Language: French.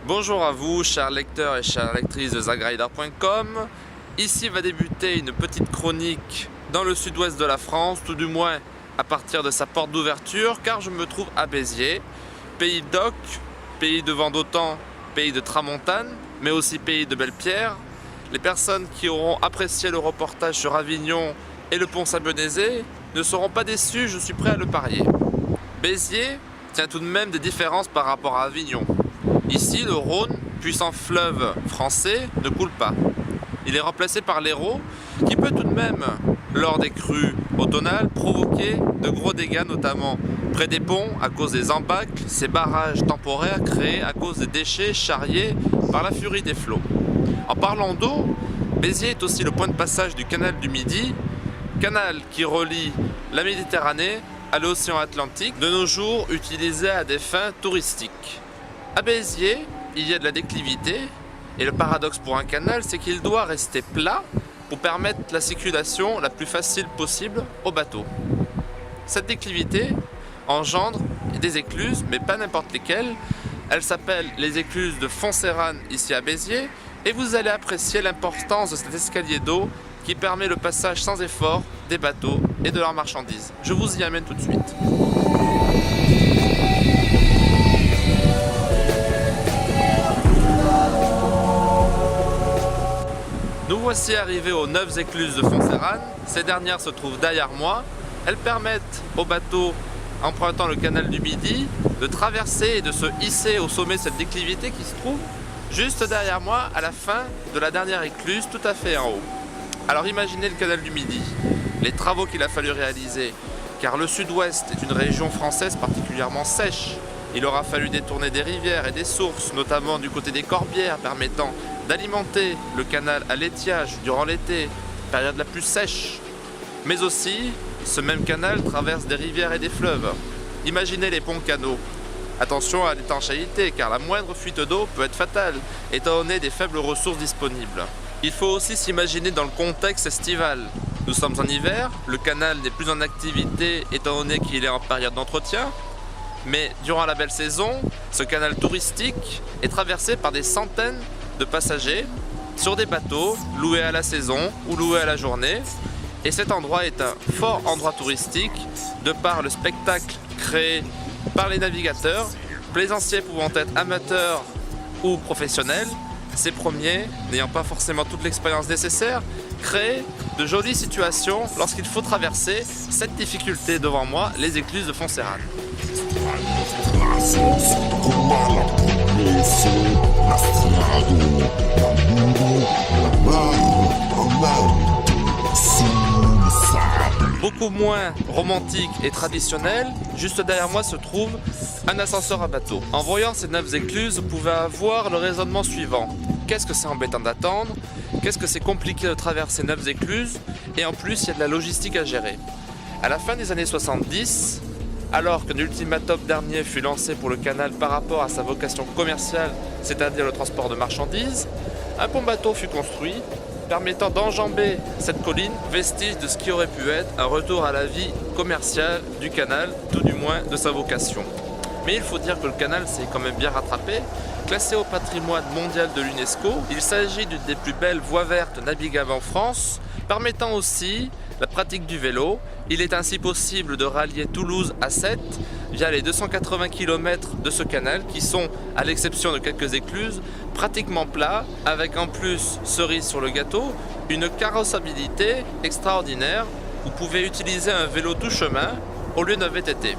Bonjour à vous, chers lecteurs et chères lectrices de zagrider.com. Ici va débuter une petite chronique dans le sud-ouest de la France, tout du moins à partir de sa porte d'ouverture, car je me trouve à Béziers, pays d'Oc, pays de vent d'autant, pays de tramontane, mais aussi pays de belles pierres. Les personnes qui auront apprécié le reportage sur Avignon et le pont Saint-Benézet ne seront pas déçues, je suis prêt à le parier. Béziers tient tout de même des différences par rapport à Avignon. Ici, le Rhône, puissant fleuve français, ne coule pas. Il est remplacé par l'Hérault, qui peut tout de même, lors des crues automnales, provoquer de gros dégâts, notamment près des ponts, à cause des embâcles, ces barrages temporaires créés à cause des déchets charriés par la furie des flots. En parlant d'eau, Béziers est aussi le point de passage du canal du Midi, canal qui relie la Méditerranée à l'océan Atlantique, de nos jours utilisé à des fins touristiques. À Béziers, il y a de la déclivité, et le paradoxe pour un canal, c'est qu'il doit rester plat pour permettre la circulation la plus facile possible aux bateaux. Cette déclivité engendre des écluses, mais pas n'importe lesquelles. Elles s'appellent les écluses de Fonceyranes ici à Béziers, et vous allez apprécier l'importance de cet escalier d'eau qui permet le passage sans effort des bateaux et de leurs marchandises. Je vous y amène tout de suite. Nous voici arrivés aux 9 écluses de Fonceyranes. Ces dernières se trouvent derrière moi. Elles permettent aux bateaux empruntant le canal du Midi de traverser et de se hisser au sommet de cette déclivité qui se trouve juste derrière moi à la fin de la dernière écluse, tout à fait en haut. Alors imaginez le canal du Midi, les travaux qu'il a fallu réaliser, car le sud-ouest est une région française particulièrement sèche. Il aura fallu détourner des rivières et des sources, notamment du côté des Corbières, permettant d'alimenter le canal à l'étiage durant l'été, période la plus sèche. Mais aussi, ce même canal traverse des rivières et des fleuves. Imaginez les ponts-canaux. Attention à l'étanchéité, car la moindre fuite d'eau peut être fatale, étant donné des faibles ressources disponibles. Il faut aussi s'imaginer dans le contexte estival. Nous sommes en hiver, le canal n'est plus en activité, étant donné qu'il est en période d'entretien. Mais durant la belle saison, ce canal touristique est traversé par des centaines de passagers sur des bateaux loués à la saison ou loués à la journée. Et cet endroit est un fort endroit touristique de par le spectacle créé par les navigateurs, plaisanciers pouvant être amateurs ou professionnels. Ces premiers, n'ayant pas forcément toute l'expérience nécessaire, créent de jolies situations lorsqu'il faut traverser cette difficulté devant moi, les écluses de Fonceyranes. Beaucoup moins romantique et traditionnel, juste derrière moi se trouve un ascenseur à bateau. En voyant ces 9 écluses, vous pouvez avoir le raisonnement suivant. Qu'est-ce que c'est embêtant d'attendre? Qu'est-ce que c'est compliqué de traverser 9 écluses? Et en plus, il y a de la logistique à gérer. À la fin des années 70, alors qu'un ultimatum dernier fut lancé pour le canal par rapport à sa vocation commerciale, c'est-à-dire le transport de marchandises, un pont-bateau fut construit permettant d'enjamber cette colline, vestige de ce qui aurait pu être un retour à la vie commerciale du canal, tout du moins de sa vocation. Mais il faut dire que le canal s'est quand même bien rattrapé. Classé au patrimoine mondial de l'UNESCO, il s'agit d'une des plus belles voies vertes navigables en France, permettant aussi la pratique du vélo. Il est ainsi possible de rallier Toulouse à Sète via les 280 km de ce canal qui sont, à l'exception de quelques écluses, pratiquement plats, avec en plus, cerise sur le gâteau, une carrossabilité extraordinaire. Vous pouvez utiliser un vélo tout chemin au lieu d'un VTT.